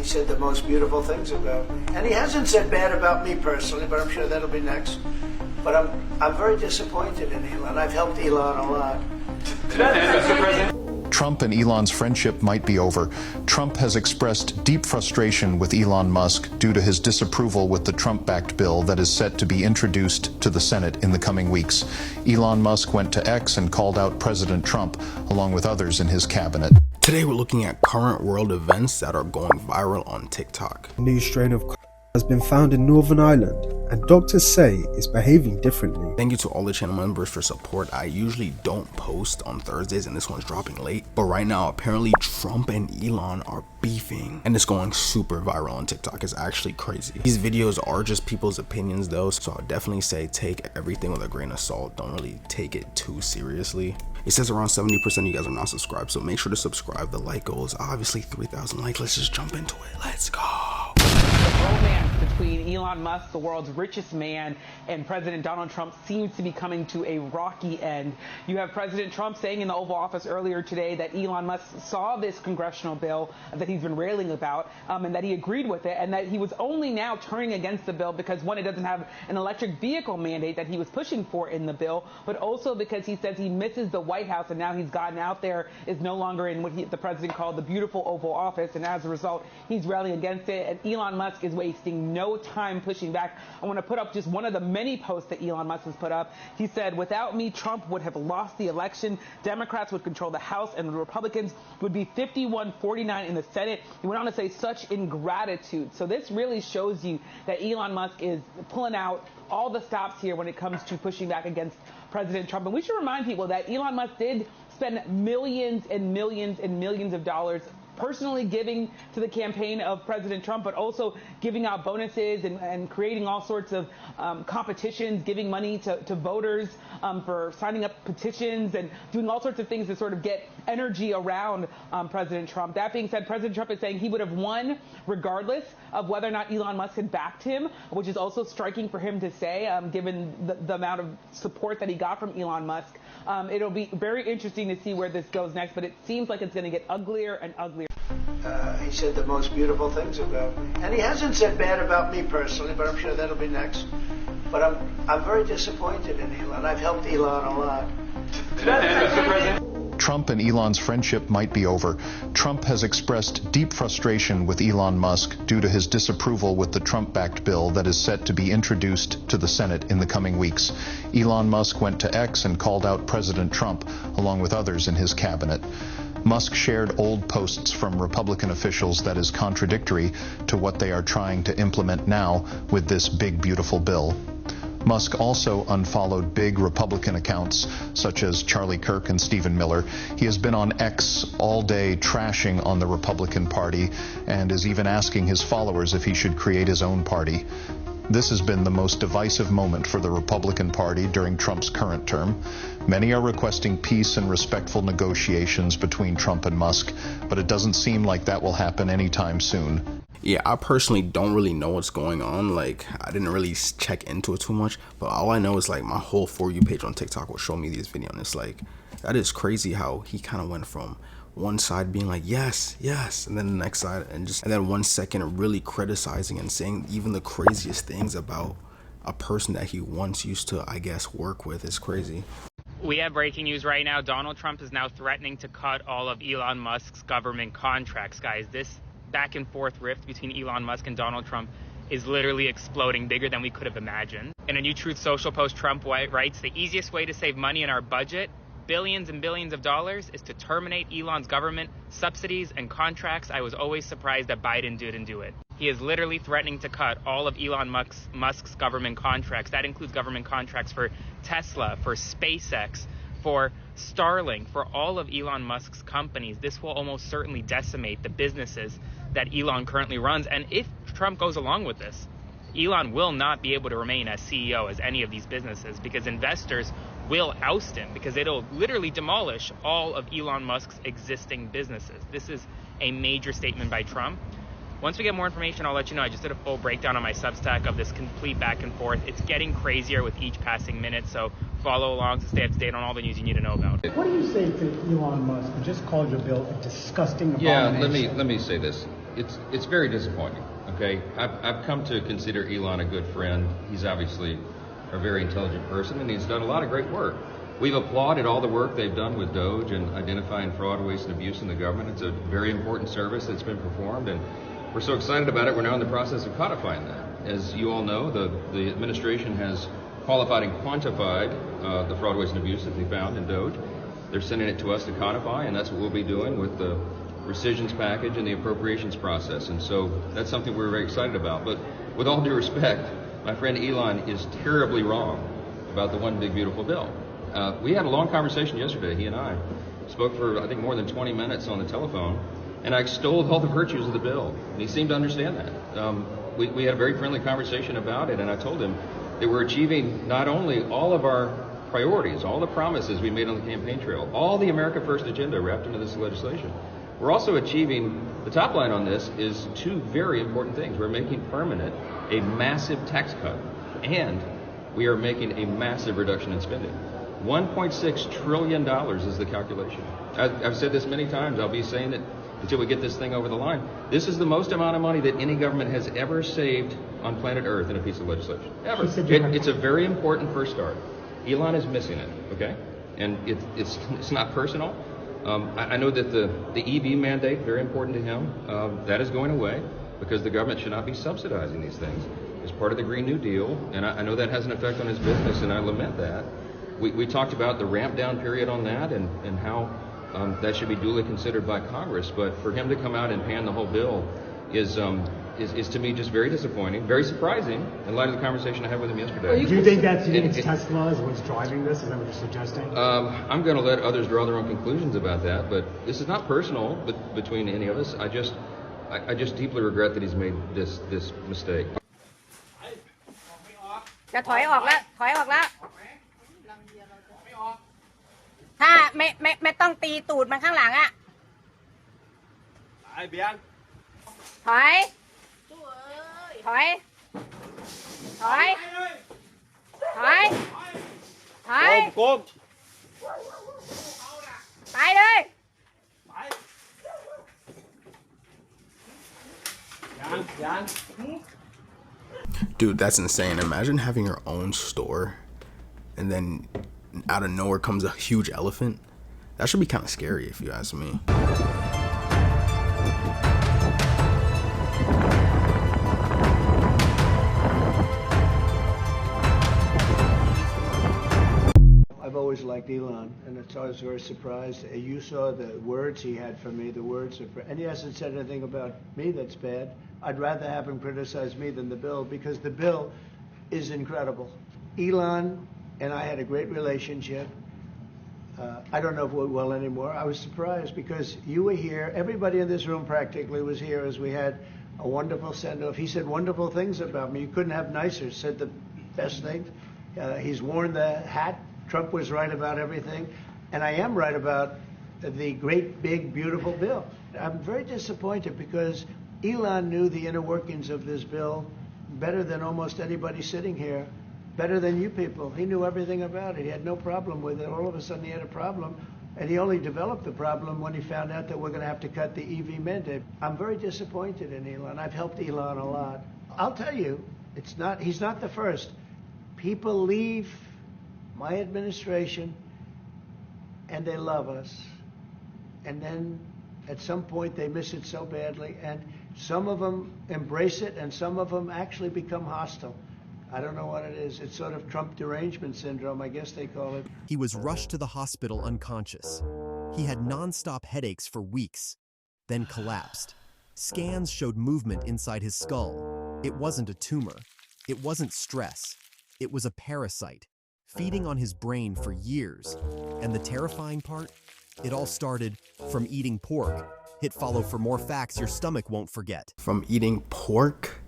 said the most beautiful things about me. And he hasn't said bad about me personally, but I'm sure that'll be next. But I'm very disappointed in Elon. I've helped Elon a lot. Mr. President. Trump and Elon's friendship might be over. Trump has expressed deep frustration with Elon Musk due to his disapproval with the Trump-backed bill that is set to be introduced to the Senate in the coming weeks. Elon Musk went to X and called out President Trump, along with others in his cabinet. Today we're looking at current world events that are going viral on TikTok. A new strain of has been found in Northern Ireland, and doctors say it's behaving differently. Thank you to all the channel members for support. I usually don't post on Thursdays and this one's dropping late, but right now apparently Trump and Elon are beefing and it's going super viral on TikTok. It's actually crazy. These videos are just people's opinions though, so I'll definitely say take everything with a grain of salt. Don't really take it too seriously. It says around 70% of you guys are not subscribed, so make sure to subscribe. The like goal is obviously 3,000 likes. Let's just jump into it. Let's go. Romance between Elon Musk, the world's richest man, and President Donald Trump seems to be coming to a rocky end. You have President Trump saying in the Oval Office earlier today that Elon Musk saw this congressional bill that he's been railing about, and that he agreed with it, and that he was only now turning against the bill because, one, it doesn't have an electric vehicle mandate that he was pushing for in the bill, but also because he says he misses the White House, and now he's gotten out there, is no longer in what the president called the beautiful Oval Office, and as a result, he's railing against it, and Elon Musk is wasting no time pushing back. I want to put up just one of the many posts that Elon Musk has put up. He said, "Without me, Trump would have lost the election. Democrats would control the House and the Republicans would be 51-49 in the Senate." He went on to say such ingratitude. So this really shows you that Elon Musk is pulling out all the stops here when it comes to pushing back against President Trump. And we should remind people that Elon Musk did spend millions and millions and millions of dollars personally giving to the campaign of President Trump, but also giving out bonuses and creating all sorts of competitions, giving money to voters for signing up petitions and doing all sorts of things to sort of get energy around President Trump. That being said, President Trump is saying he would have won regardless of whether or not Elon Musk had backed him, which is also striking for him to say, given the amount of support that he got from Elon Musk. It'll be very interesting to see where this goes next, but it seems like it's going to get uglier and uglier. He said the most beautiful things about me. And he hasn't said bad about me personally, but I'm sure that'll be next. But I'm very disappointed in Elon. I've helped Elon a lot. Mr. President. Trump and Elon's friendship might be over. Trump has expressed deep frustration with Elon Musk due to his disapproval with the Trump-backed bill that is set to be introduced to the Senate in the coming weeks. Elon Musk went to X and called out President Trump, along with others in his cabinet. Musk shared old posts from Republican officials that is contradictory to what they are trying to implement now with this big, beautiful bill. Musk also unfollowed big Republican accounts such as Charlie Kirk and Stephen Miller. He has been on X all day trashing on the Republican Party and is even asking his followers if he should create his own party. This has been the most divisive moment for the Republican Party during Trump's current term. Many are requesting peace and respectful negotiations between Trump and Musk, but it doesn't seem like that will happen anytime soon. Yeah, I personally don't really know what's going on. Like, I didn't really check into it too much, but all I know is like my whole For You page on TikTok will show me these videos, and it's like, that is crazy how he kind of went from one side being like yes, yes, and then the next side and then 1 second really criticizing and saying even the craziest things about a person that he once used to, I guess, work with. Is crazy. We have breaking news right now. Donald Trump is now threatening to cut all of Elon Musk's government contracts. Guys, this back and forth rift between Elon Musk and Donald Trump is literally exploding, bigger than we could have imagined. In a new Truth Social post, Trump writes, "The easiest way to save money in our budget, billions and billions of dollars, is to terminate Elon's government subsidies and contracts. I was always surprised that Biden didn't do it." He is literally threatening to cut all of Elon Musk's government contracts. That includes government contracts for Tesla, for SpaceX, for Starlink, for all of Elon Musk's companies. This will almost certainly decimate the businesses that Elon currently runs. And if Trump goes along with this, Elon will not be able to remain as CEO as any of these businesses, because investors will oust him, because it'll literally demolish all of Elon Musk's existing businesses. This is a major statement by Trump. Once we get more information, I'll let you know. I just did a full breakdown on my Substack of this complete back and forth. It's getting crazier with each passing minute, so follow along to stay up to date on all the news you need to know about. What do you say to Elon Musk, who just called your bill a disgusting abomination? Yeah, let me say this. it's very disappointing. Okay, I've come to consider Elon a good friend. He's obviously a very intelligent person, and he's done a lot of great work. We've applauded all the work they've done with Doge and identifying fraud, waste, and abuse in the government. It's a very important service that's been performed, and we're so excited about it. We're now in the process of codifying that. As you all know, the administration has qualified and quantified the fraud, waste, and abuse that they found in Doge. They're sending it to us to codify, and that's what we'll be doing with the rescissions package and the appropriations process. And so that's something we're very excited about. But with all due respect, my friend Elon is terribly wrong about the one big beautiful bill. We had a long conversation yesterday. He and I spoke for, I think, more than 20 minutes on the telephone, and I extolled all the virtues of the bill, and he seemed to understand that. We had a very friendly conversation about it, and I told him that we're achieving not only all of our priorities, all the promises we made on the campaign trail, all the America First agenda wrapped into this legislation. We're also achieving, the top line on this is two very important things. We're making permanent a massive tax cut, and we are making a massive reduction in spending. $1.6 trillion is the calculation. I've said this many times. I'll be saying it until we get this thing over the line. This is the most amount of money that any government has ever saved on planet Earth in a piece of legislation. Ever. It's a very important first start. Elon is missing it, okay? And it's not personal. I know that the EV mandate, very important to him, that is going away because the government should not be subsidizing these things. It's part of the Green New Deal, and I know that has an effect on his business, and I lament that. We talked about the ramp down period on that and how that should be duly considered by Congress, but for him to come out and pan the whole bill is to me just very disappointing, very surprising in light of the conversation I had with him yesterday. Do you think that it's Tesla is what's driving this? Is that what you're suggesting? I'm going to let others draw their own conclusions about that, but this is not personal between any of us. I just deeply regret that he's made this mistake. จะถอยออกแล้วถ้าไม่ต้องตีตูดมันข้างหลังอะถอยก้มไปเลย Dude, that's insane. Imagine having your own store and then out of nowhere comes a huge elephant. That should be kind of scary if you ask me. I've always liked Elon, and it's always very surprised. You saw the words he had for me, and he hasn't said anything about me that's bad. I'd rather have him criticize me than the bill, because the bill is incredible. Elon and I had a great relationship. I don't know if we're well anymore. I was surprised because you were here. Everybody in this room practically was here as we had a wonderful send-off. He said wonderful things about me. You couldn't have nicer. Said the best things. He's worn the hat. Trump was right about everything. And I am right about the great, big, beautiful bill. I'm very disappointed because Elon knew the inner workings of this bill better than almost anybody sitting here, better than you people. He knew everything about it. He had no problem with it. All of a sudden he had a problem, and he only developed the problem when he found out that we're going to have to cut the EV mandate. I'm very disappointed in Elon. I've helped Elon a lot. I'll tell you, he's not the first. People leave my administration and they love us, and then at some point they miss it so badly, and some of them embrace it and some of them actually become hostile. I don't know what it is. It's sort of Trump derangement syndrome, I guess they call it. He was rushed to the hospital unconscious. He had nonstop headaches for weeks, then collapsed. Scans showed movement inside his skull. It wasn't a tumor. It wasn't stress. It was a parasite, feeding on his brain for years. And the terrifying part? It all started from eating pork. Hit follow for more facts your stomach won't forget. From eating pork?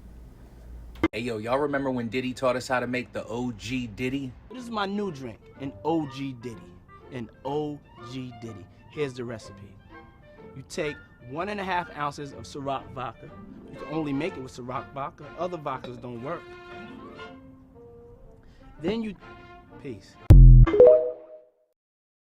Hey yo, y'all remember when Diddy taught us how to make the OG Diddy? This is my new drink, an OG Diddy. An OG Diddy. Here's the recipe. You take 1.5 ounces of Ciroc vodka. You can only make it with Ciroc vodka. Other vodkas don't work. Then you... Peace.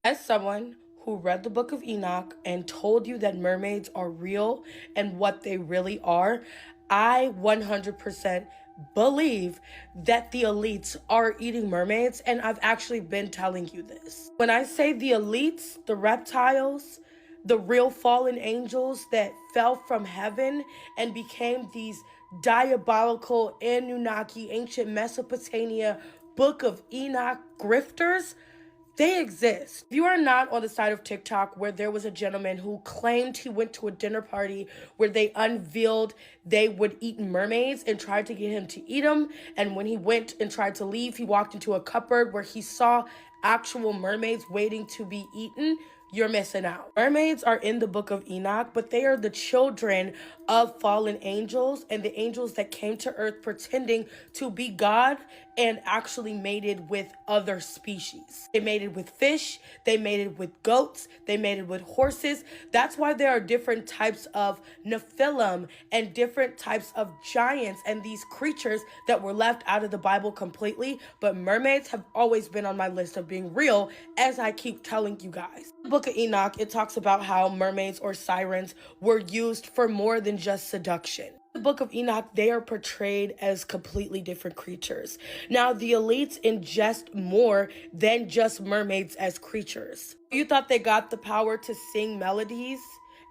As someone who read the book of Enoch and told you that mermaids are real and what they really are, I 100% believe that the elites are eating mermaids, and I've actually been telling you this. When I say the elites, the reptiles, the real fallen angels that fell from heaven and became these diabolical Anunnaki, ancient Mesopotamia, Book of Enoch grifters, they exist. If you are not on the side of TikTok where there was a gentleman who claimed he went to a dinner party where they unveiled they would eat mermaids and tried to get him to eat them, and when he went and tried to leave, he walked into a cupboard where he saw actual mermaids waiting to be eaten, you're missing out. Mermaids are in the book of Enoch, but they are the children of fallen angels and the angels that came to earth pretending to be God and actually mated with other species. They mated with fish, they mated with goats, they mated with horses. That's why there are different types of Nephilim and different types of giants and these creatures that were left out of the Bible completely. But mermaids have always been on my list of being real, as I keep telling you guys. In the book of Enoch, it talks about how mermaids or sirens were used for more than just seduction. In the book of Enoch, they are portrayed as completely different creatures. Now, the elites ingest more than just mermaids as creatures. You thought they got the power to sing melodies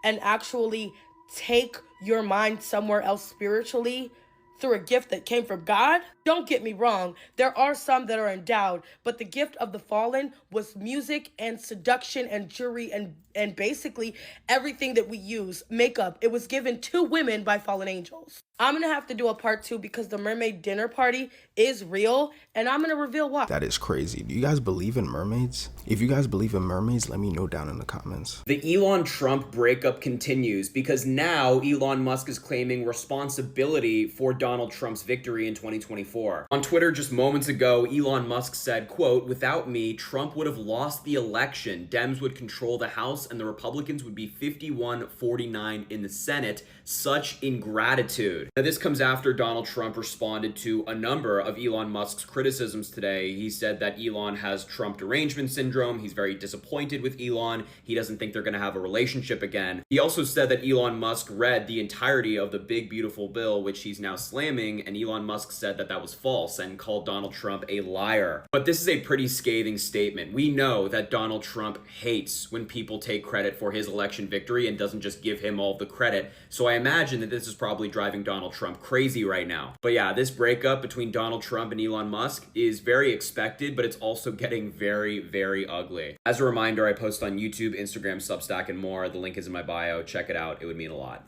and actually take your mind somewhere else spiritually through a gift that came from God? Don't get me wrong, there are some that are endowed, but the gift of the fallen was music and seduction and jewelry and basically everything that we use, makeup. It was given to women by fallen angels. I'm gonna have to do a part 2 because the mermaid dinner party is real, and I'm gonna reveal why. That is crazy. Do you guys believe in mermaids? If you guys believe in mermaids, let me know down in the comments. The Elon-Trump breakup continues because now Elon Musk is claiming responsibility for Donald Trump's victory in 2024. On Twitter just moments ago, Elon Musk said, quote, "Without me, Trump would have lost the election. Dems would control the House and the Republicans would be 51-49 in the Senate. Such ingratitude." Now, this comes after Donald Trump responded to a number of Elon Musk's criticisms today. He said that Elon has Trump derangement syndrome. He's very disappointed with Elon. He doesn't think they're going to have a relationship again. He also said that Elon Musk read the entirety of the big, beautiful bill, which he's now slamming, and Elon Musk said that that was false and called Donald Trump a liar. But this is a pretty scathing statement. We know that Donald Trump hates when people take credit for his election victory and doesn't just give him all the credit. So I imagine that this is probably driving Donald Trump crazy right now. But yeah, this breakup between Donald Trump and Elon Musk is very expected, but it's also getting very, very ugly. As a reminder, I post on YouTube, Instagram, Substack, and more. The link is in my bio. Check it out. It would mean a lot.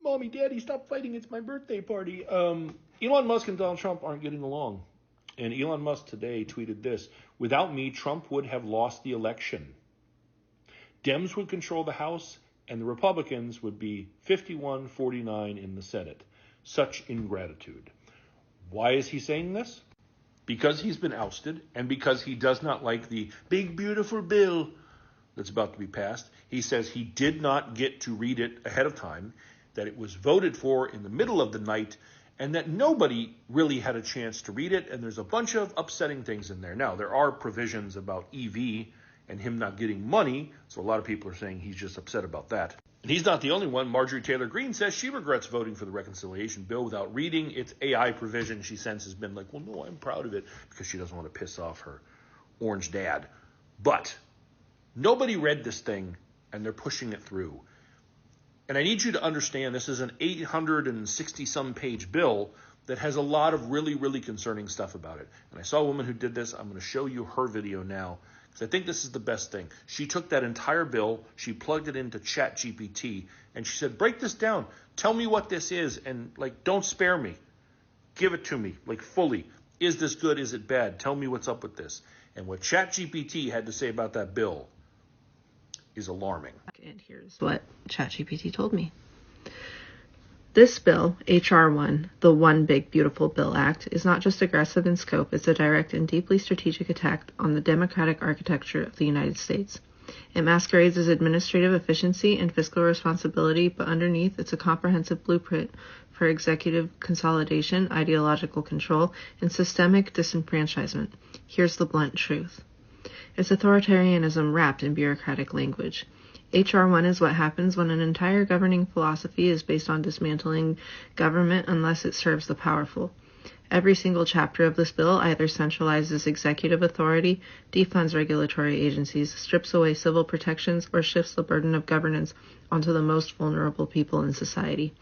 Mommy, Daddy, stop fighting. It's my birthday party. Elon Musk and Donald Trump aren't getting along. And Elon Musk today tweeted this: "Without me, Trump would have lost the election. Dems would control the House and the Republicans would be 51-49 in the Senate. Such ingratitude." Why is he saying this? Because he's been ousted and because he does not like the big, beautiful bill that's about to be passed. He says he did not get to read it ahead of time, that it was voted for in the middle of the night, and that nobody really had a chance to read it, and there's a bunch of upsetting things in there. Now, there are provisions about EV and him not getting money, so a lot of people are saying he's just upset about that. And he's not the only one. Marjorie Taylor Greene says she regrets voting for the reconciliation bill without reading its AI provision. She since has been like, well, no, I'm proud of it, because she doesn't want to piss off her orange dad. But nobody read this thing, and they're pushing it through. And I need you to understand this is an 860-some page bill that has a lot of really, really concerning stuff about it. And I saw a woman who did this. I'm going to show you her video now, because I think this is the best thing. She took that entire bill, she plugged it into ChatGPT, and she said, break this down. Tell me what this is, and, like, don't spare me. Give it to me, like, fully. Is this good? Is it bad? Tell me what's up with this. And what ChatGPT had to say about that bill is alarming. And here's what ChatGPT told me. This bill, H.R. 1, the One Big Beautiful Bill Act, is not just aggressive in scope, it's a direct and deeply strategic attack on the democratic architecture of the United States. It masquerades as administrative efficiency and fiscal responsibility, but underneath it's a comprehensive blueprint for executive consolidation, ideological control, and systemic disenfranchisement. Here's the blunt truth. It's authoritarianism wrapped in bureaucratic language. H.R. 1 is what happens when an entire governing philosophy is based on dismantling government unless it serves the powerful. Every single chapter of this bill either centralizes executive authority, defunds regulatory agencies, strips away civil protections, or shifts the burden of governance onto the most vulnerable people in society.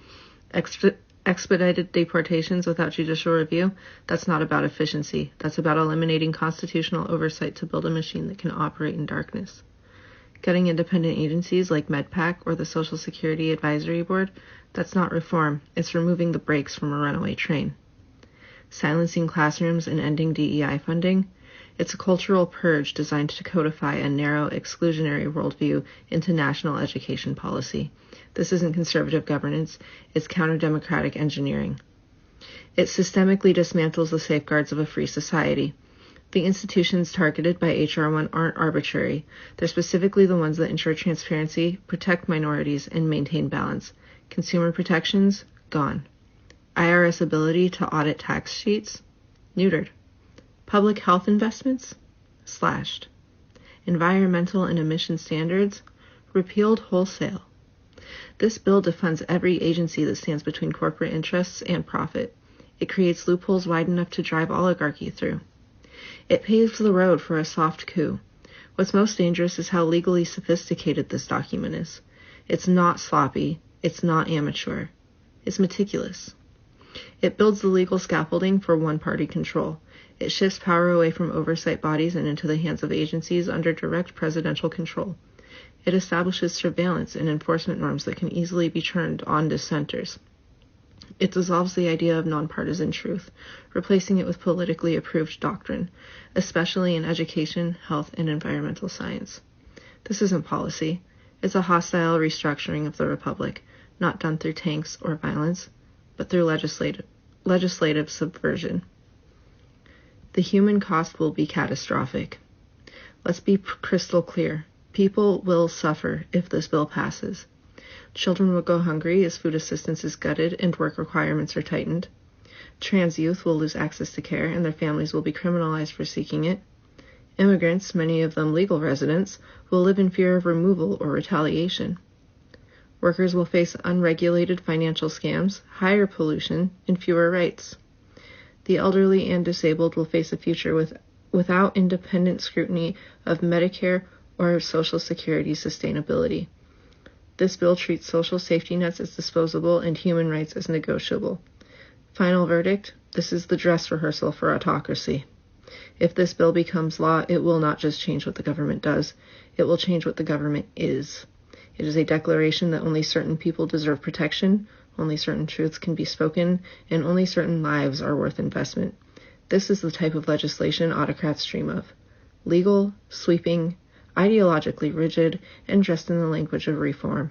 Expedited deportations without judicial review, that's not about efficiency. That's about eliminating constitutional oversight to build a machine that can operate in darkness. Cutting independent agencies like MedPAC or the Social Security Advisory Board, that's not reform. It's removing the brakes from a runaway train. Silencing classrooms and ending DEI funding, it's a cultural purge designed to codify a narrow, exclusionary worldview into national education policy. This isn't conservative governance, it's counter-democratic engineering. It systemically dismantles the safeguards of a free society. The institutions targeted by H.R. 1 aren't arbitrary. They're specifically the ones that ensure transparency, protect minorities, and maintain balance. Consumer protections? Gone. IRS ability to audit tax sheets? Neutered. Public health investments? Slashed. Environmental and emission standards? Repealed wholesale. This bill defunds every agency that stands between corporate interests and profit. It creates loopholes wide enough to drive oligarchy through. It paves the road for a soft coup. What's most dangerous is how legally sophisticated this document is. It's not sloppy. It's not amateur. It's meticulous. It builds the legal scaffolding for one-party control. It shifts power away from oversight bodies and into the hands of agencies under direct presidential control. It establishes surveillance and enforcement norms that can easily be turned on dissenters. It dissolves the idea of nonpartisan truth, replacing it with politically approved doctrine, especially in education, health, and environmental science. This isn't policy. It's a hostile restructuring of the republic, not done through tanks or violence, but through legislative subversion. The human cost will be catastrophic. Let's be crystal clear. People will suffer if this bill passes. Children will go hungry as food assistance is gutted and work requirements are tightened. Trans youth will lose access to care and their families will be criminalized for seeking it. Immigrants, many of them legal residents, will live in fear of removal or retaliation. Workers will face unregulated financial scams, higher pollution, and fewer rights. The elderly and disabled will face a future without independent scrutiny of Medicare or Social Security sustainability. This bill treats social safety nets as disposable and human rights as negotiable. Final verdict, this is the dress rehearsal for autocracy. If this bill becomes law, it will not just change what the government does, it will change what the government is. It is a declaration that only certain people deserve protection, only certain truths can be spoken, and only certain lives are worth investment. This is the type of legislation autocrats dream of. Legal, sweeping, ideologically rigid, and dressed in the language of reform.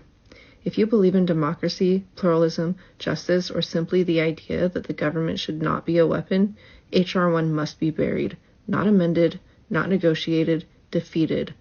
If you believe in democracy, pluralism, justice, or simply the idea that the government should not be a weapon, H.R. 1 must be buried, not amended, not negotiated, defeated,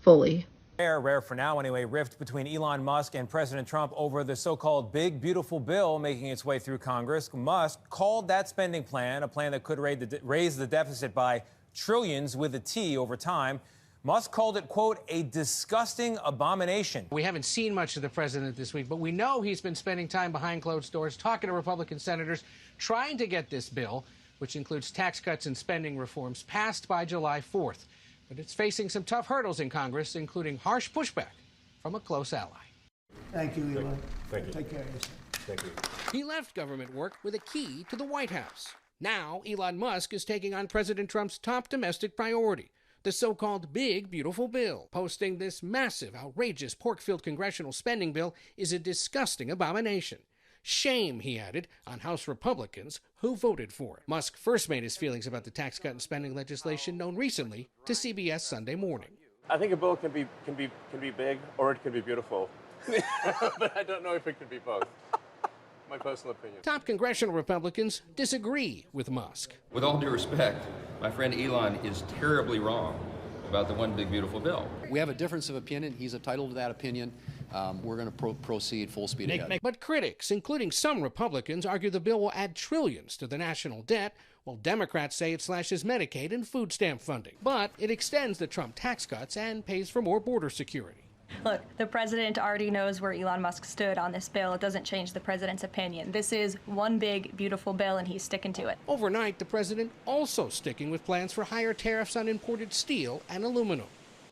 fully. Rare for now anyway, rift between Elon Musk and President Trump over the so-called big, beautiful bill making its way through Congress. Musk called that spending plan a plan that could raise the deficit by trillions with a T over time. Musk called it, quote, a disgusting abomination. We haven't seen much of the president this week, but we know he's been spending time behind closed doors talking to Republican senators, trying to get this bill, which includes tax cuts and spending reforms, passed by July 4th. But it's facing some tough hurdles in Congress, including harsh pushback from a close ally. Thank you, Elon. Thank you. Take care of yourself. Thank you. He left government work with a key to the White House. Now, Elon Musk is taking on President Trump's top domestic priority, the so-called Big Beautiful Bill. Posting this massive, outrageous, pork-filled congressional spending bill is a disgusting abomination. Shame, he added, on House Republicans who voted for it. Musk first made his feelings about the tax cut and spending legislation known recently to CBS Sunday Morning. I think a bill can be big or it can be beautiful, but I don't know if it can be both. My personal opinion. Top congressional Republicans disagree with Musk. With all due respect, my friend Elon is terribly wrong about the one big beautiful bill. We have a difference of opinion. He's entitled to that opinion. We're going to proceed full speed ahead. But critics, including some Republicans, argue the bill will add trillions to the national debt while Democrats say it slashes Medicaid and food stamp funding. But it extends the Trump tax cuts and pays for more border security. Look, the president already knows where Elon Musk stood on this bill. It doesn't change the president's opinion. This is one big, beautiful bill, and he's sticking to it. Overnight, the president also sticking with plans for higher tariffs on imported steel and aluminum.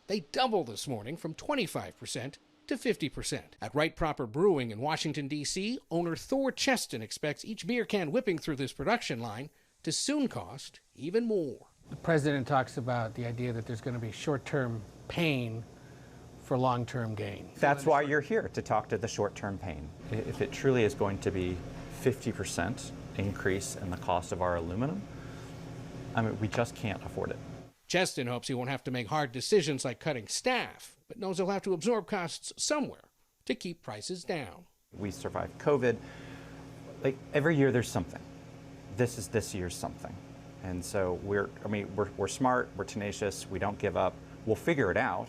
They doubled this morning from 25% to 50%. At Right Proper Brewing in Washington, D.C., owner Thor Cheston expects each beer can whipping through this production line to soon cost even more. The president talks about the idea that there's going to be short-term pain for long-term gain. That's why you're here, to talk to the short-term pain. If it truly is going to be 50% increase in the cost of our aluminum, I mean, we just can't afford it. Cheston hopes he won't have to make hard decisions like cutting staff, but knows he'll have to absorb costs somewhere to keep prices down. We survived COVID. Like, every year there's something. This is this year's something. And so we're smart, we're tenacious, we don't give up. We'll figure it out.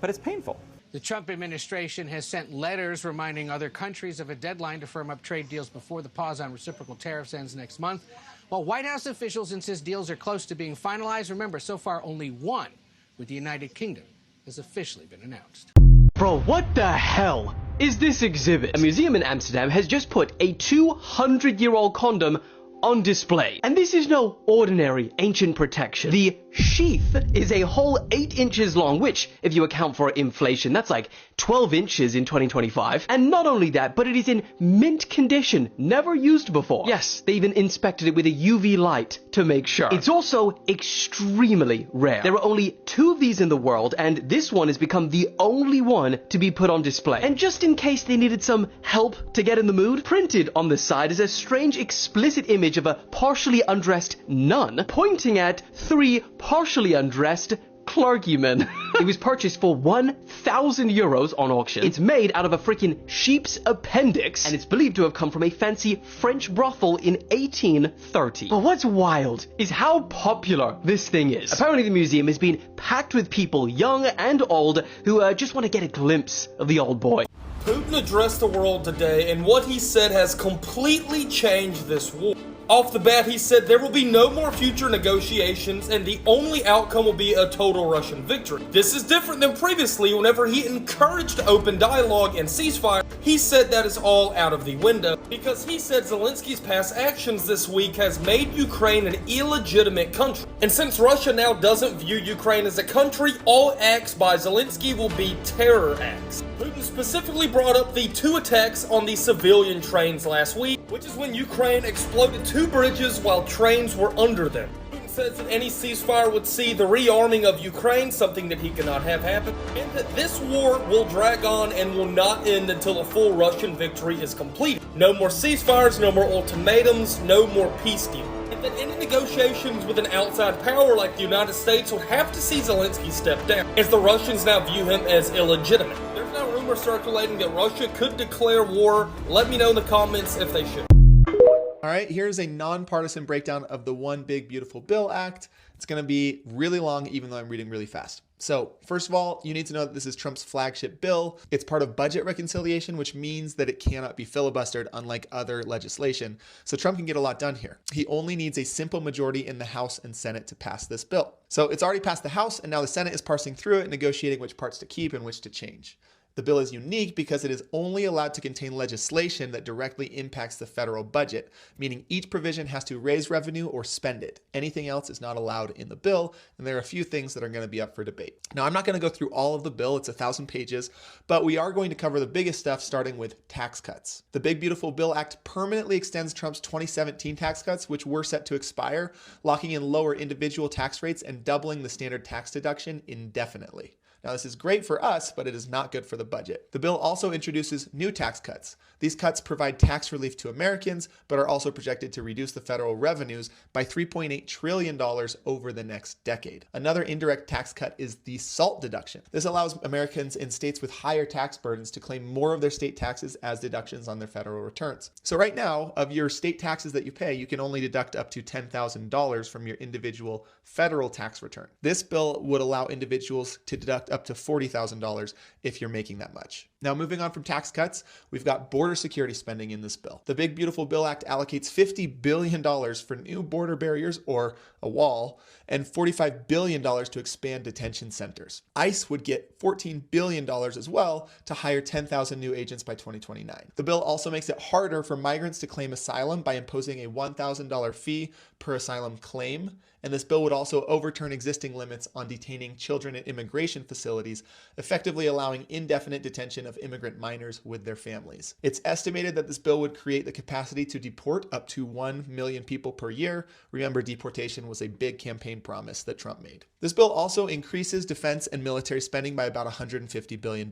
But it's painful. The Trump administration has sent letters reminding other countries of a deadline to firm up trade deals before the pause on reciprocal tariffs ends next month. While White House officials insist deals are close to being finalized, remember, so far only one with the United Kingdom has officially been announced. Bro, what the hell is this exhibit? A museum in Amsterdam has just put a 200-year-old condom on display. And this is no ordinary ancient protection. The sheath is a whole 8 inches long, which, if you account for inflation, that's like 12 inches in 2025. And not only that, but it is in mint condition, never used before. Yes, they even inspected it with a UV light to make sure. It's also extremely rare. There are only 2 of these in the world, and this one has become the only one to be put on display. And just in case they needed some help to get in the mood, printed on the side is a strange explicit image of a partially undressed nun pointing at 3 partially undressed clergymen. It was purchased for 1,000 euros on auction. It's made out of a freaking sheep's appendix, and it's believed to have come from a fancy French brothel in 1830. But what's wild is how popular this thing is. Apparently the museum has been packed with people, young and old, who just want to get a glimpse of the old boy. Putin addressed the world today, and what he said has completely changed this war. Off the bat, he said there will be no more future negotiations and the only outcome will be a total Russian victory. This is different than previously whenever he encouraged open dialogue and ceasefire. He said that is all out of the window because he said Zelensky's past actions this week has made Ukraine an illegitimate country. And since Russia now doesn't view Ukraine as a country, all acts by Zelensky will be terror acts. Putin specifically brought up the 2 attacks on the civilian trains last week, which is when Ukraine exploded 2 bridges while trains were under them. Putin says that any ceasefire would see the rearming of Ukraine, something that he cannot have happen, and that this war will drag on and will not end until a full Russian victory is completed. No more ceasefires, no more ultimatums, no more peace deal. And that any negotiations with an outside power like the United States would have to see Zelensky step down, as the Russians now view him as illegitimate. There's now rumors circulating that Russia could declare war. Let me know in the comments if they should. All right, here's a nonpartisan breakdown of the One Big Beautiful Bill Act. It's going to be really long, even though I'm reading really fast. So first of all, you need to know that this is Trump's flagship bill. It's part of budget reconciliation, which means that it cannot be filibustered, unlike other legislation. So Trump can get a lot done here. He only needs a simple majority in the House and Senate to pass this bill. So it's already passed the House, and now the Senate is parsing through it, negotiating which parts to keep and which to change. The bill is unique because it is only allowed to contain legislation that directly impacts the federal budget, meaning each provision has to raise revenue or spend it. Anything else is not allowed in the bill, and there are a few things that are going to be up for debate. Now, I'm not going to go through all of the bill, it's 1,000 pages, but we are going to cover the biggest stuff, starting with tax cuts. The Big Beautiful Bill Act permanently extends Trump's 2017 tax cuts, which were set to expire, locking in lower individual tax rates and doubling the standard tax deduction indefinitely. Now, this is great for us, but it is not good for the budget. The bill also introduces new tax cuts. These cuts provide tax relief to Americans, but are also projected to reduce the federal revenues by $3.8 trillion over the next decade. Another indirect tax cut is the SALT deduction. This allows Americans in states with higher tax burdens to claim more of their state taxes as deductions on their federal returns. So right now, of your state taxes that you pay, you can only deduct up to $10,000 from your individual federal tax return. This bill would allow individuals to deduct up to $40,000 if you're making that much. Now, moving on from tax cuts, we've got border security spending in this bill. The Big Beautiful Bill Act allocates $50 billion for new border barriers, or a wall, and $45 billion to expand detention centers. ICE would get $14 billion as well to hire 10,000 new agents by 2029. The bill also makes it harder for migrants to claim asylum by imposing a $1,000 fee per asylum claim. And this bill would also overturn existing limits on detaining children in immigration facilities, effectively allowing indefinite detention of immigrant minors with their families. It's estimated that this bill would create the capacity to deport up to 1 million people per year. Remember, deportation was a big campaign promise that Trump made. This bill also increases defense and military spending by about $150 billion.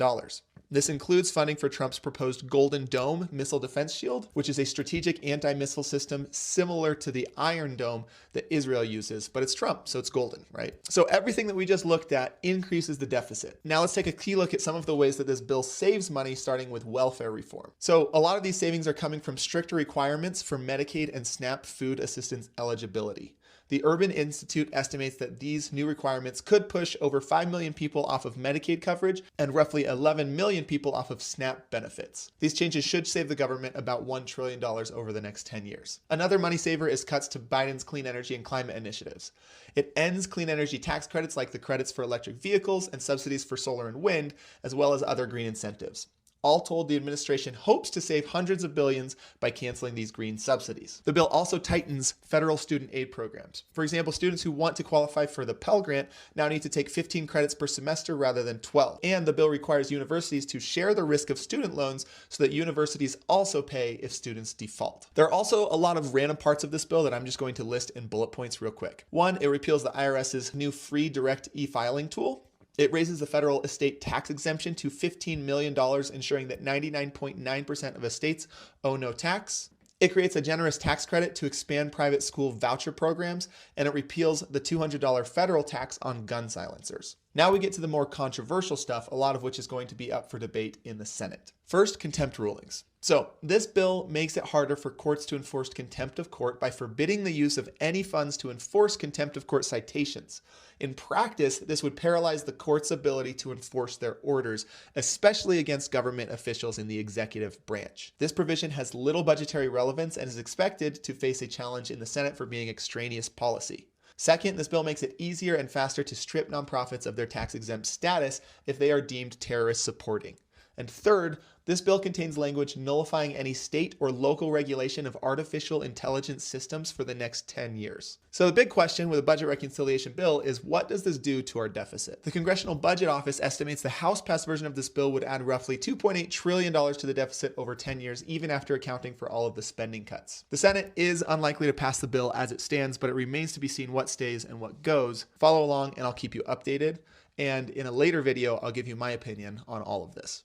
This includes funding for Trump's proposed Golden Dome missile defense shield, which is a strategic anti-missile system similar to the Iron Dome that Israel uses, but it's Trump, so it's golden, right? So everything that we just looked at increases the deficit. Now let's take a key look at some of the ways that this bill saves money, starting with welfare reform. So a lot of these savings are coming from stricter requirements for Medicaid and SNAP food assistance eligibility. The Urban Institute estimates that these new requirements could push over 5 million people off of Medicaid coverage and roughly 11 million people off of SNAP benefits. These changes should save the government about $1 trillion over the next 10 years. Another money saver is cuts to Biden's clean energy and climate initiatives. It ends clean energy tax credits like the credits for electric vehicles and subsidies for solar and wind, as well as other green incentives. All told, the administration hopes to save hundreds of billions by canceling these green subsidies. The bill also tightens federal student aid programs. For example, students who want to qualify for the Pell Grant now need to take 15 credits per semester rather than 12. And the bill requires universities to share the risk of student loans so that universities also pay if students default. There are also a lot of random parts of this bill that I'm just going to list in bullet points real quick. One, it repeals the IRS's new free direct e-filing tool. It raises the federal estate tax exemption to $15 million, ensuring that 99.9% of estates owe no tax. It creates a generous tax credit to expand private school voucher programs, and it repeals the $200 federal tax on gun silencers. Now we get to the more controversial stuff, a lot of which is going to be up for debate in the Senate. First, contempt rulings. So this bill makes it harder for courts to enforce contempt of court by forbidding the use of any funds to enforce contempt of court citations. In practice, this would paralyze the court's ability to enforce their orders, especially against government officials in the executive branch. This provision has little budgetary relevance and is expected to face a challenge in the Senate for being extraneous policy. Second, this bill makes it easier and faster to strip nonprofits of their tax-exempt status if they are deemed terrorist supporting. And third, this bill contains language nullifying any state or local regulation of artificial intelligence systems for the next 10 years. So the big question with a budget reconciliation bill is, what does this do to our deficit? The Congressional Budget Office estimates the House-passed version of this bill would add roughly $2.8 trillion to the deficit over 10 years, even after accounting for all of the spending cuts. The Senate is unlikely to pass the bill as it stands, but it remains to be seen what stays and what goes. Follow along and I'll keep you updated. And in a later video, I'll give you my opinion on all of this.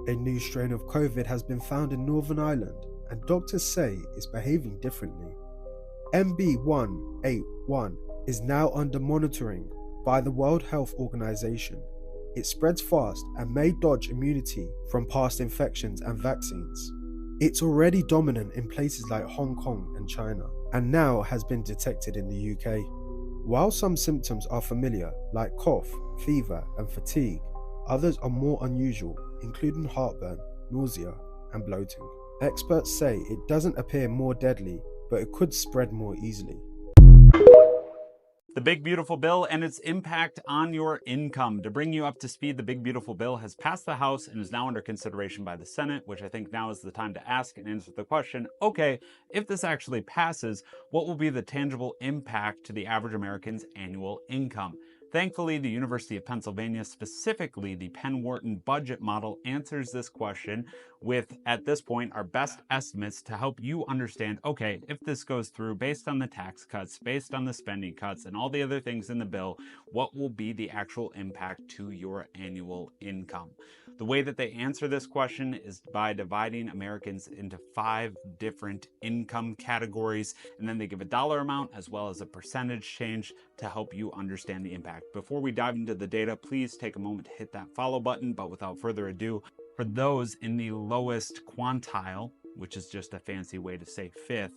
A new strain of COVID has been found in Northern Ireland, and doctors say it's behaving differently. MB181 is now under monitoring by the World Health Organization. It spreads fast and may dodge immunity from past infections and vaccines. It's already dominant in places like Hong Kong and China, and now has been detected in the UK. While some symptoms are familiar, like cough, fever, and fatigue, others are more unusual, including heartburn, nausea, and bloating. Experts say it doesn't appear more deadly, but it could spread more easily. The Big Beautiful Bill and its impact on your income. To bring you up to speed, the Big Beautiful Bill has passed the House and is now under consideration by the Senate, which I think now is the time to ask and answer the question, okay, if this actually passes, what will be the tangible impact to the average American's annual income? Thankfully, the University of Pennsylvania, specifically the Penn Wharton budget model, answers this question with, at this point, our best estimates to help you understand, okay, if this goes through based on the tax cuts, based on the spending cuts, and all the other things in the bill, what will be the actual impact to your annual income? The way that they answer this question is by dividing Americans into 5 different income categories, and then they give a dollar amount as well as a percentage change to help you understand the impact. Before we dive into the data, please take a moment to hit that follow button, but without further ado, for those in the lowest quantile, which is just a fancy way to say fifth,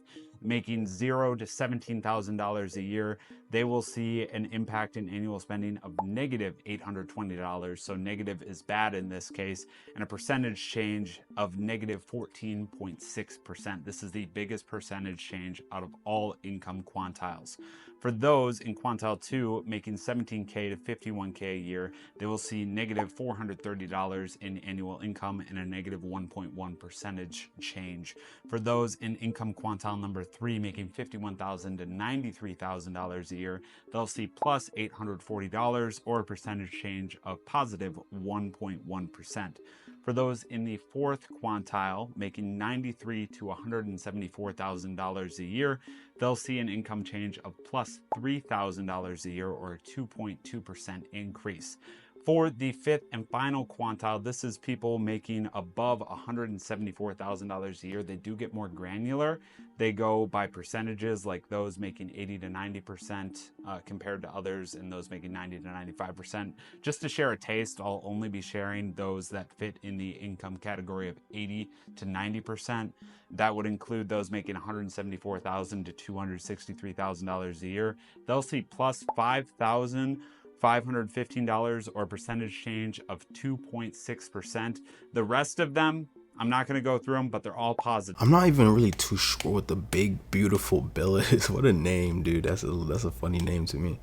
making $0 to $17,000 a year, they will see an impact in annual spending of negative $820. So negative is bad in this case, and a percentage change of negative 14.6%. This is the biggest percentage change out of all income quantiles. For those in quantile 2 making $17K to $51K a year, they will see negative $430 in annual income and a negative 1.1 percentage change. For those in income quantile number 3 making $51,000 to $93,000 a year, they'll see plus $840 or a percentage change of positive 1.1%. For those in the 4th quantile making $93,000 to $174,000 a year, they'll see an income change of plus $3,000 a year or a 2.2% increase. For the 5th and final quantile, this is people making above $174,000 a year. They do get more granular. They go by percentages, like those making 80 to 90% compared to others, and those making 90 to 95%. Just to share a taste, I'll only be sharing those that fit in the income category of 80 to 90%. That would include those making $174,000 to $263,000 a year. They'll see plus $5,515 or a percentage change of 2.6%. The rest of them, I'm not going to go through them, but they're all positive. I'm not even really too sure what the big beautiful bill is. What a name, dude. That's a funny name to me.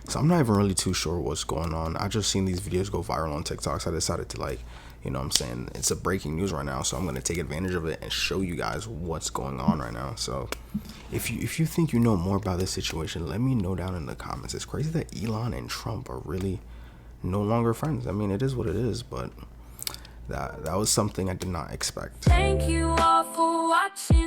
So I'm not even really too sure what's going on. I just seen these videos go viral on TikTok, so I decided to, like, you know what I'm saying, it's a breaking news right now, so I'm going to take advantage of it and show you guys what's going on right now. So if you think you know more about this situation, let me know down in the comments. It's crazy that Elon and Trump are really no longer friends. I mean, it is what it is, but that was something I did not expect. Thank you all for watching.